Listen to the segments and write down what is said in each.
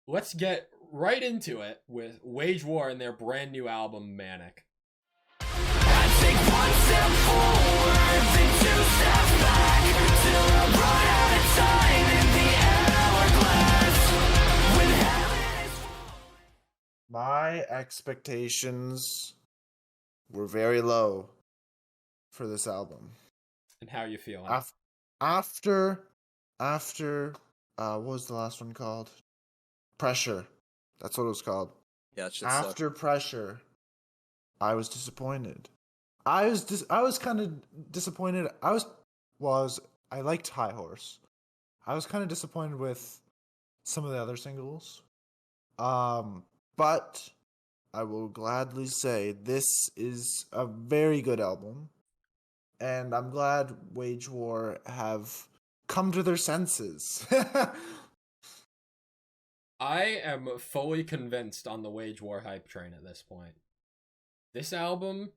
let's get right into it with Wage War and their brand new album, Manic. I take one step forward, then two steps back, till I run out of time in the hourglass. When heaven is My expectations were very low for this album. And how you feeling? After, what was the last one called? Pressure. That's what it was called. Yeah, it should After Pressure, I was disappointed. I was kind of disappointed. I liked High Horse. I was kind of disappointed with some of the other singles. But I will gladly say this is a very good album. And I'm glad Wage War have come to their senses. I am fully convinced on the Wage War hype train at this point. This album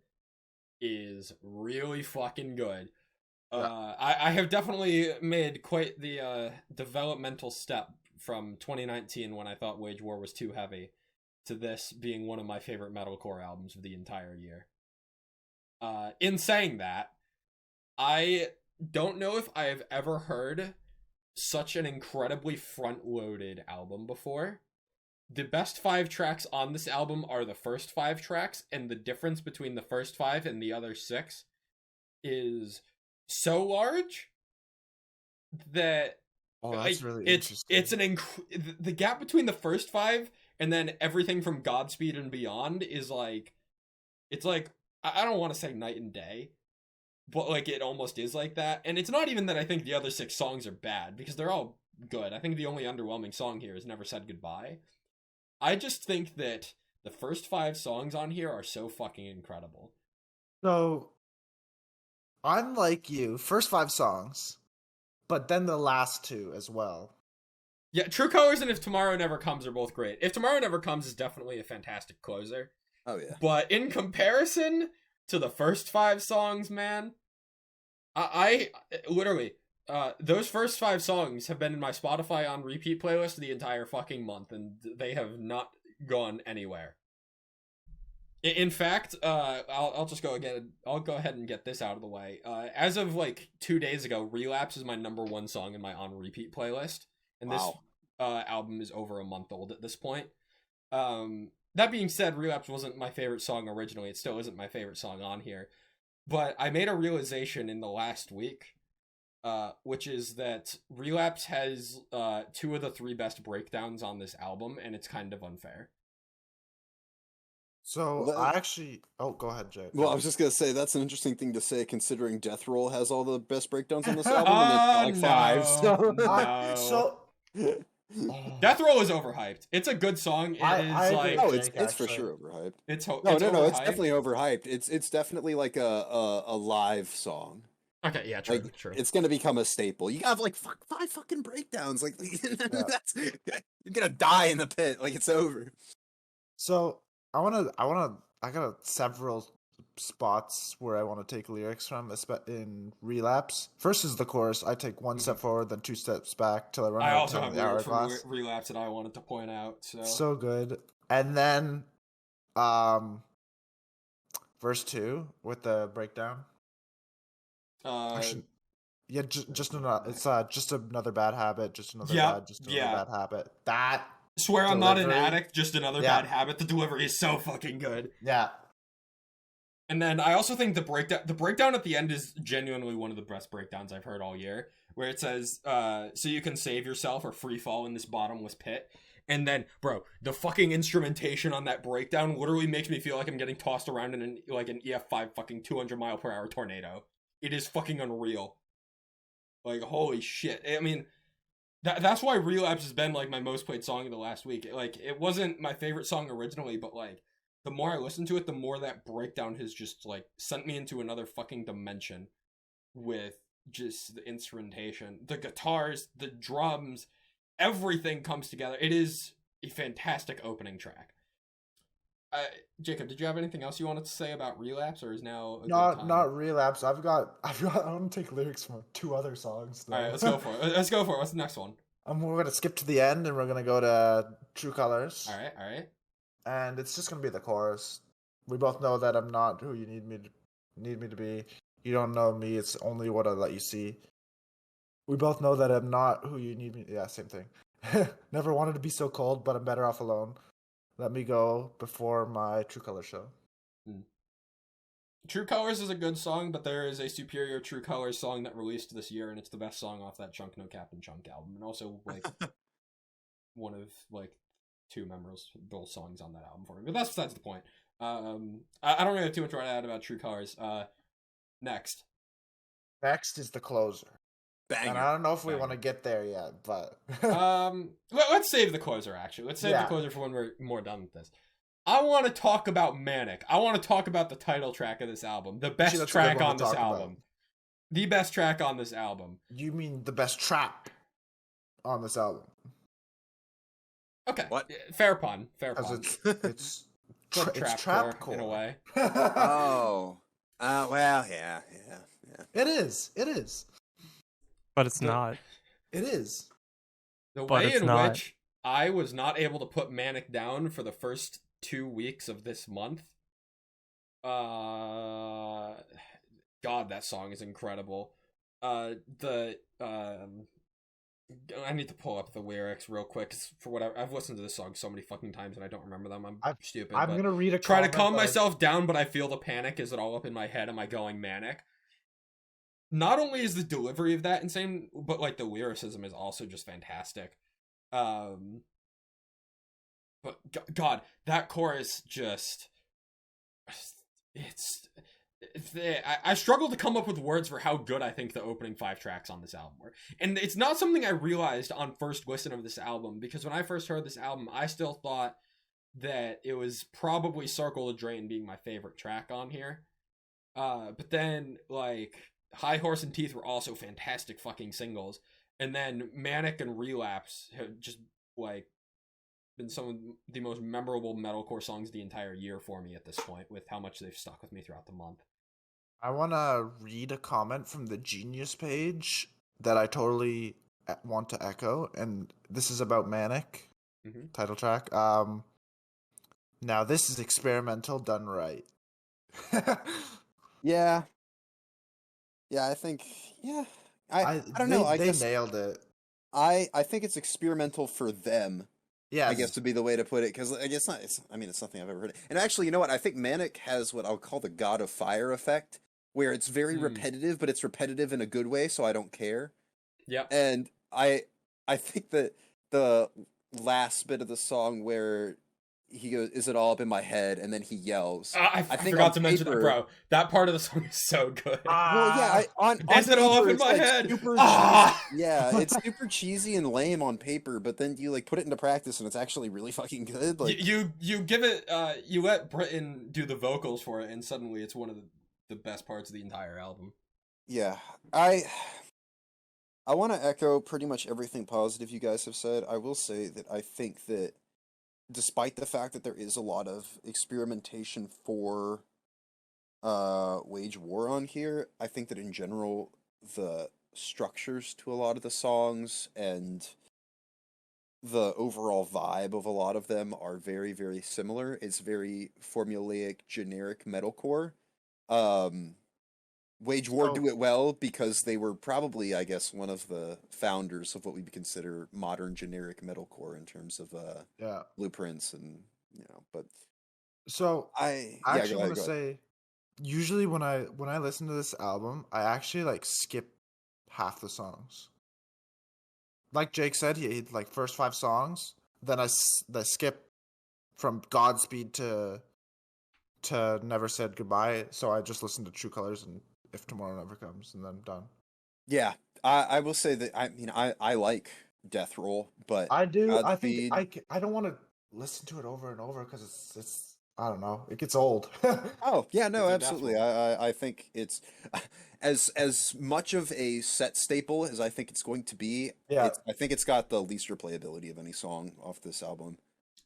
is really fucking good. Yeah. I have definitely made quite the developmental step from 2019 when I thought Wage War was too heavy to this being one of my favorite metalcore albums of the entire year. In saying that, I don't know if I have ever heard such an incredibly front-loaded album before. The best 5 tracks on this album are the first 5 tracks, and the difference between the first 5 and the other 6 is so large that that's really interesting. it's the gap between the first 5 and then everything from Godspeed and beyond is like, it's like, I don't want to say night and day, but like it almost is like that. And it's not even that I think the other 6 songs are bad, because they're all good. I think the only underwhelming song here is Never Said Goodbye. I just think that the first 5 songs on here are so fucking incredible. So, unlike you, first 5 songs, but then the last 2 as well. Yeah, True Colors and If Tomorrow Never Comes are both great. If Tomorrow Never Comes is definitely a fantastic closer. Oh, yeah. But in comparison to the first 5 songs, man, I literally, those first 5 songs have been in my Spotify on repeat playlist the entire fucking month, and they have not gone anywhere. In fact, I'll just go again. I'll go ahead and get this out of the way. As of like 2 days ago, Relapse is my number 1 song in my on repeat playlist, and this album is over a month old at this point. That being said, Relapse wasn't my favorite song originally. It still isn't my favorite song on here. But I made a realization in the last week, which is that Relapse has 2 of the 3 best breakdowns on this album, and it's kind of unfair. So, I actually... Oh, go ahead, Jay. Well, I was just going to say, that's an interesting thing to say, considering Death Roll has all the best breakdowns on this album, and it's like 5. So... Death Roll is overhyped. It's a good song. It's for sure overhyped. It's definitely overhyped. It's definitely like a live song. Okay, yeah, true, true. It's gonna become a staple. You have like 5 fucking breakdowns. Like you're gonna die in the pit. Like it's over. So I got several spots where I want to take lyrics from in Relapse. First is the chorus. I take 1 step forward, then 2 steps back till I run out of the hourglass. From Relapse that I wanted to point out. So good. And then, verse 2 with the breakdown. Just another. It's just another bad habit. Just another bad habit. That. Swear I'm not an addict. Just another bad habit. The delivery is so fucking good. Yeah. And then I also think the breakdown at the end is genuinely one of the best breakdowns I've heard all year, where it says, so you can save yourself or free fall in this bottomless pit. And then, bro, the fucking instrumentation on that breakdown literally makes me feel like I'm getting tossed around in an EF5 fucking 200-mile-per-hour tornado. It is fucking unreal. Like, holy shit. I mean, that's why Relapse has been, like, my most played song of the last week. Like, it wasn't my favorite song originally, but, like, the more I listen to it, the more that breakdown has just, like, sent me into another fucking dimension with just the instrumentation. The guitars, the drums, everything comes together. It is a fantastic opening track. Jacob, did you have anything else you wanted to say about Relapse, or is now a good time? Not Relapse. I want to take lyrics from 2 other songs, though. Alright, let's go for it. What's the next one? We're gonna skip to the end and we're gonna go to True Colors. All right. And it's just gonna be the chorus. We both know that I'm not who you need me to be. You don't know me. It's only what I let you see. We both know that I'm not who you need me. Yeah, same thing. Never wanted to be so cold, but I'm better off alone. Let me go before my True Colors show. True Colors is a good song, but there is a superior True Colors song that released this year, and it's the best song off that Chunk No Captain Chunk album, and also like one of like 2 memorable songs on that album for me. But that's besides the point. I don't really have too much to add about True Colors. Next is the closer. Banger. And I don't know if we want to get there yet, but let's save the closer. Actually, let's save the closer for when we're more done with this. I want to talk about Manic. I want to talk about the title track of this album, the best track on this album, the best track on this album. You mean the best trap on this album? Okay, what? Fair pun. It's trap core in a way. Oh, well, yeah. It is. But it's not. It is. The way in which I was not able to put Manic down for the first 2 weeks of this month. God, that song is incredible. I need to pull up the lyrics real quick. 'Cause for whatever, I've listened to this song so many fucking times and I don't remember them. I'm stupid. I'm gonna read a try to calm myself down, but I feel the panic. Is it all up in my head? Am I going manic? Not only is the delivery of that insane, but like the lyricism is also just fantastic. But God, that chorus just, I struggle to come up with words for how good I think the opening 5 tracks on this album were. And it's not something I realized on first listen of this album, because when I first heard this album, I still thought that it was probably Circle the Drain being my favorite track on here. But then, like, High Horse and Teeth were also fantastic fucking singles. And then Manic and Relapse have just, like, been some of the most memorable metalcore songs the entire year for me at this point, with how much they've stuck with me throughout the month. I want to read a comment from the Genius page that I totally want to echo, and this is about Manic, title track. Now this is experimental done right. Yeah, I think, I don't know. I guess nailed it. I think it's experimental for them. Yeah, I guess would be the way to put it, because I guess it's nothing I've ever heard. And actually, you know what? I think Manic has what I'll call the God of Fire effect, where it's very repetitive, but it's repetitive in a good way, so I don't care. Yeah. And I think that the last bit of the song where he goes, "Is it all up in my head?" and then he yells. I forgot to mention that, bro. That part of the song is so good. Well, yeah, is it all up in my head? Yeah, it's super cheesy and lame on paper, but then you like put it into practice and it's actually really fucking good. Like you give it, you let Britton do the vocals for it, and suddenly it's one of the best parts of the entire album. Yeah, I want to echo pretty much everything positive you guys have said. I will say that I think that, despite the fact that there is a lot of experimentation for Wage War on here, I think that in general the structures to a lot of the songs and the overall vibe of a lot of them are very, very similar. It's very formulaic, generic metalcore. Wage War do it well because they were probably, I guess, one of the founders of what we consider modern generic metalcore in terms of blueprints and but so I actually want to say, usually when I listen to this album, I actually like skip half the songs. Like Jake said, he like first 5 songs, then I skip from Godspeed to Never Said Goodbye, so I just listen to True Colors and If Tomorrow Never Comes, and then I'm done. Yeah, I will say that I like Death Roll, but I do. Godspeed... I think I don't want to listen to it over and over because it's I don't know, it gets old. Oh yeah, no, absolutely. I think it's as much of a set staple as I think it's going to be. Yeah, I think it's got the least replayability of any song off this album.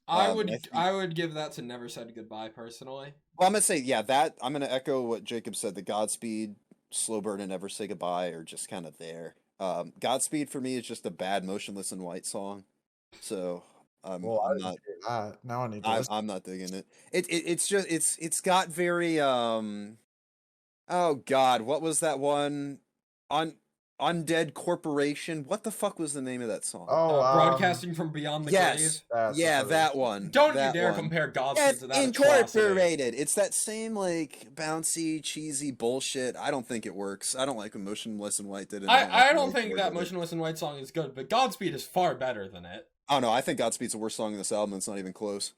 I would give that to Never Said Goodbye personally. Well, I'm gonna say that I'm gonna echo what Jacob said. The Godspeed, Slow Burn, and Never Say Goodbye are just kind of there. Godspeed for me is just a bad Motionless in White song. So Well, I I'm didn't not hear that. Now I need to listen. I'm not digging it. It's just it's got very oh god, what was that one? Un Undead Corporation. What the fuck was the name of that song? Oh, Broadcasting from beyond the grave. Yes. that's Yeah, what it that is. one. Don't you that dare one. compare Godspeed Yes, to that atrocity. Incorporated. It's that same like bouncy, cheesy bullshit. I don't think it works. I don't like what Motionless in White did. And I don't think that Incorporated. Motionless in White song is good, but Godspeed is far better than it. Oh no, I think Godspeed's the worst song in this album. It's not even close.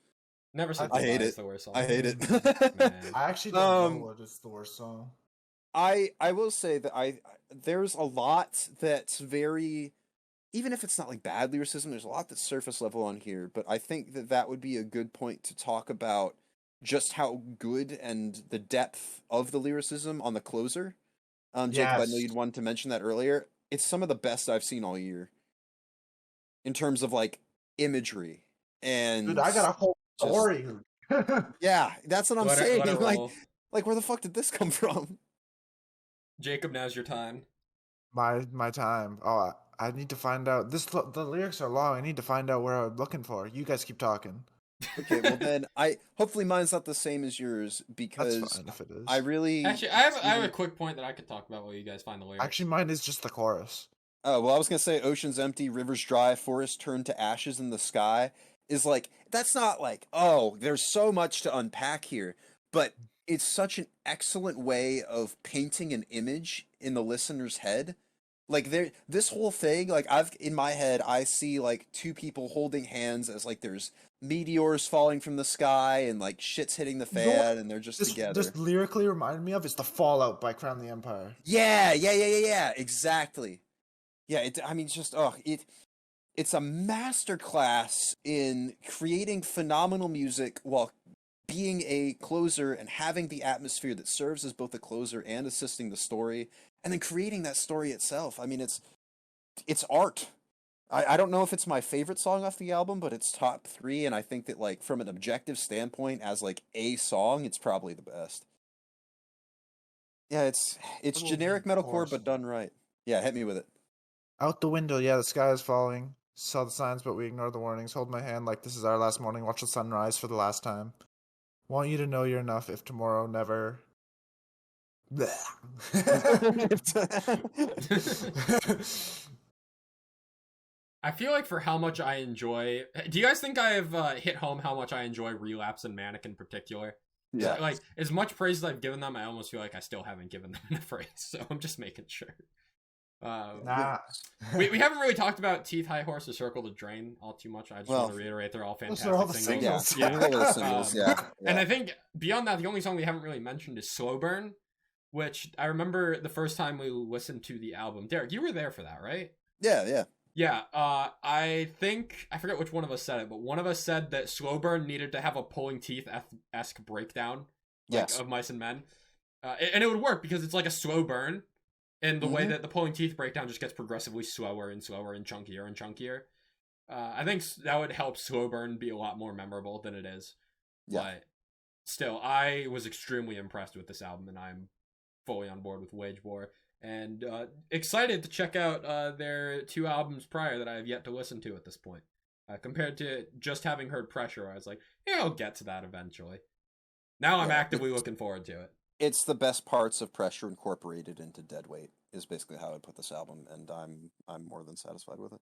Never said I hate Goodbye is it. the worst song. I hate it. Man. I actually don't know what is the worst song. I will say that there's a lot that's very, even if it's not like bad lyricism, there's a lot that's surface level on here. But I think that would be a good point to talk about just how good and the depth of the lyricism on the closer. Jacob, I know Yes. you'd wanted to mention that earlier. It's some of the best I've seen all year in terms of like imagery and Dude, I got a whole just- story. yeah, that's what I'm Let it saying. roll. Like where the fuck did this come from? Jacob, now's your time. my time. Oh, I need to find out. The lyrics are long. I need to find out where I'm looking for. You guys keep talking. Okay, well then hopefully mine's not the same as yours because That's fine if it is. I really Actually, I have a quick point that I could talk about while you guys find the lyrics. Actually, mine is just the chorus. Oh, well, I was gonna say ocean's empty, rivers dry, forests turn to ashes in the sky is like that's not like, oh, there's so much to unpack here, but it's such an excellent way of painting an image in the listener's head. Like this whole thing, like in my head, I see like two people holding hands as like there's meteors falling from the sky and like shit's hitting the You know what fan and they're just together. This lyrically reminded me of is the Fallout by Crown the Empire. Yeah, exactly. Yeah, I mean, just it's a masterclass in creating phenomenal music while being a closer and having the atmosphere that serves as both a closer and assisting the story, and then creating that story itself. I mean, it's art. I don't know if it's my favorite song off the album, but it's top 3, and I think that like from an objective standpoint, as like a song, it's probably the best. Yeah, it's Little generic metalcore, chorus. but done right. Yeah, hit me with it. Out the window, yeah, the sky is falling. Saw the signs, but we ignore the warnings. Hold my hand like this is our last morning. Watch the sun rise for the last time. Want you to know you're enough if tomorrow never. I feel like for how much I enjoy, do you guys think I have hit home how much I enjoy Relapse and Manic in particular? Yeah. Like as much praise as I've given them, I almost feel like I still haven't given them enough praise. So I'm just making sure. Nah. We haven't really talked about Teeth, High Horse, or Circle the Drain all too much. I just want to reiterate they're all Those fantastic are all the singles. singles. Yeah, Yeah. all the singles, yeah. And I think beyond that, the only song we haven't really mentioned is Slow Burn, which I remember the first time we listened to the album. Derek, you were there for that, right? Yeah. Yeah, I think, I forget which one of us said it, but one of us said that Slow Burn needed to have a Pulling Teeth-esque breakdown Yes. of Mice and Men. And it would work because it's like a slow burn, and the way that the Pulling Teeth breakdown just gets progressively slower and slower and chunkier and chunkier. I think that would help Slow Burn be a lot more memorable than it is. Yeah. But still, I was extremely impressed with this album, and I'm fully on board with Wage War. And excited to check out their 2 albums prior that I have yet to listen to at this point. Compared to just having heard Pressure, I was like, yeah, I'll get to that eventually. Now I'm actively looking forward to it. It's the best parts of Pressure incorporated into Deadweight is basically how I put this album, and I'm more than satisfied with it.